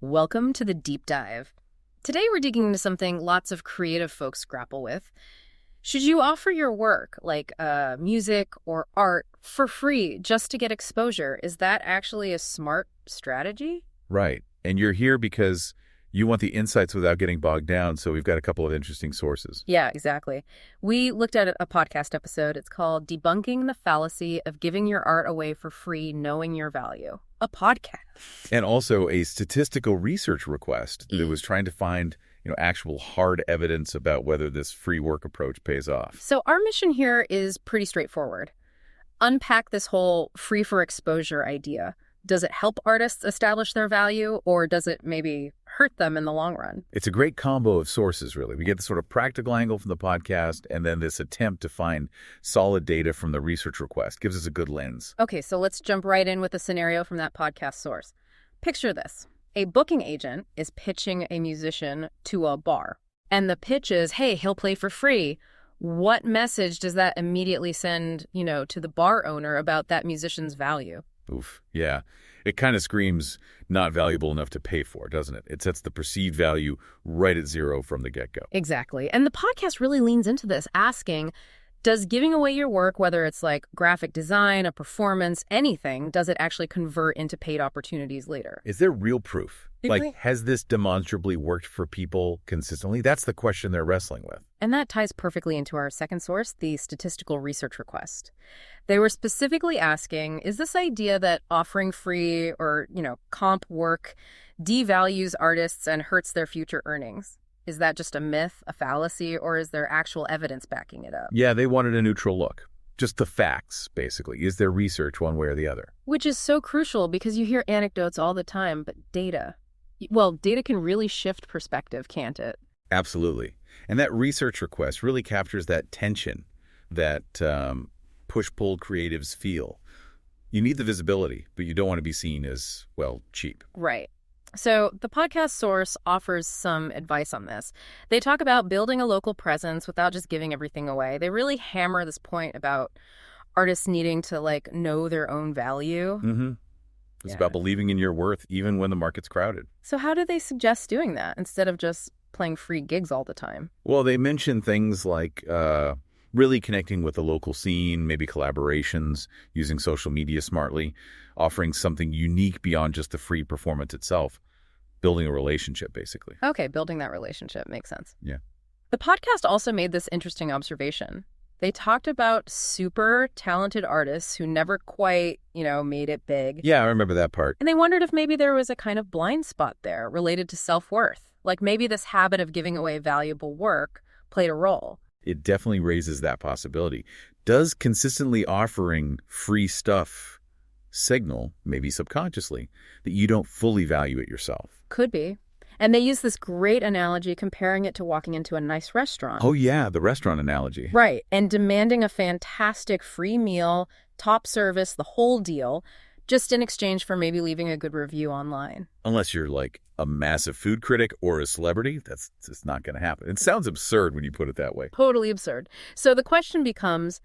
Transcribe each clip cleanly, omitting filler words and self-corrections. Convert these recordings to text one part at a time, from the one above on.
Welcome to the deep dive. Today we're digging into something lots of creative folks grapple with. Should you offer your work, like music or art, for free just to get exposure? Is that actually a smart strategy? Right. And you're here because you want the insights without getting bogged down, so we've got a couple of interesting sources. Yeah, exactly. We looked at a podcast episode. It's called Debunking the Fallacy of Giving Your Art Away for Free, Knowing Your Value. A podcast. And also a statistical research request that was trying to find, actual hard evidence about whether this free work approach pays off. So our mission here is pretty straightforward. Unpack this whole free for exposure idea. Does it help artists establish their value, or does it maybe hurt them in the long run? It's a great combo of sources, really. We get the sort of practical angle from the podcast, and then this attempt to find solid data from the research request gives us a good lens. Okay, so let's jump right in with a scenario from that podcast source. Picture this. A booking agent is pitching a musician to a bar, and the pitch is, hey, he'll play for free. What message does that immediately send, to the bar owner about that musician's value? Oof, yeah. It kind of screams not valuable enough to pay for, doesn't it? It sets the perceived value right at zero from the get-go. Exactly. And the podcast really leans into this, asking, does giving away your work, whether it's like graphic design, a performance, anything, does it actually convert into paid opportunities later? Is there real proof? Really? Like, has this demonstrably worked for people consistently? That's the question they're wrestling with. And that ties perfectly into our second source, the statistical research request. They were specifically asking, is this idea that offering free or, comp work devalues artists and hurts their future earnings? Is that just a myth, a fallacy, or is there actual evidence backing it up? Yeah, they wanted a neutral look. Just the facts, basically. Is there research one way or the other? Which is so crucial because you hear anecdotes all the time, but data can really shift perspective, can't it? Absolutely. And that research request really captures that tension that push-pull creatives feel. You need the visibility, but you don't want to be seen as, cheap. Right. So the podcast source offers some advice on this. They talk about building a local presence without just giving everything away. They really hammer this point about artists needing to, know their own value. Mm-hmm. It's about believing in your worth even when the market's crowded. So how do they suggest doing that instead of just playing free gigs all the time? Well, they mention things like really connecting with the local scene, maybe collaborations, using social media smartly, offering something unique beyond just the free performance itself, building a relationship, basically. Okay, building that relationship makes sense. Yeah. The podcast also made this interesting observation. They talked about super talented artists who never quite, made it big. Yeah, I remember that part. And they wondered if maybe there was a kind of blind spot there related to self-worth. Like maybe this habit of giving away valuable work played a role. It definitely raises that possibility. Does consistently offering free stuff signal, maybe subconsciously, that you don't fully value it yourself? Could be. And they use this great analogy comparing it to walking into a nice restaurant. Oh, yeah, the restaurant analogy. Right. And demanding a fantastic free meal, top service, the whole deal, just in exchange for maybe leaving a good review online. Unless you're like a massive food critic or a celebrity, that's just not going to happen. It sounds absurd when you put it that way. Totally absurd. So the question becomes,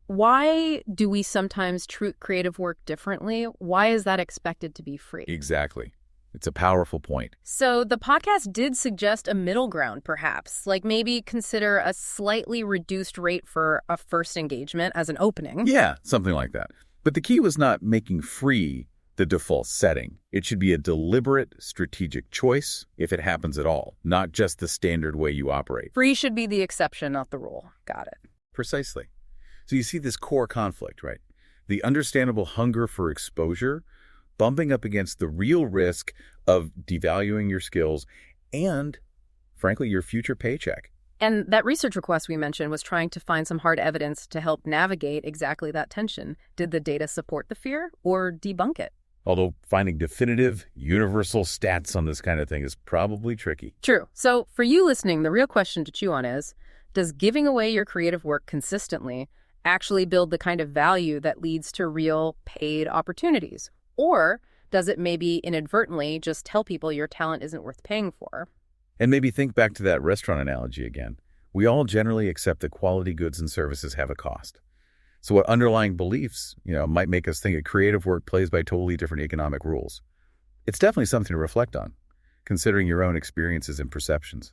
why do we sometimes treat creative work differently? Why is that expected to be free? Exactly. It's a powerful point. So the podcast did suggest a middle ground, perhaps, like maybe consider a slightly reduced rate for a first engagement as an opening. Yeah, something like that. But the key was not making free the default setting. It should be a deliberate, strategic choice if it happens at all, not just the standard way you operate. Free should be the exception, not the rule. Got it. Precisely. So you see this core conflict, right? The understandable hunger for exposure bumping up against the real risk of devaluing your skills and, frankly, your future paycheck. And that research request we mentioned was trying to find some hard evidence to help navigate exactly that tension. Did the data support the fear or debunk it? Although finding definitive, universal stats on this kind of thing is probably tricky. True. So for you listening, the real question to chew on is, does giving away your creative work consistently actually build the kind of value that leads to real paid opportunities? Or does it maybe inadvertently just tell people your talent isn't worth paying for? And maybe think back to that restaurant analogy again. We all generally accept that quality goods and services have a cost. So what underlying beliefs, might make us think a creative work plays by totally different economic rules? It's definitely something to reflect on, considering your own experiences and perceptions.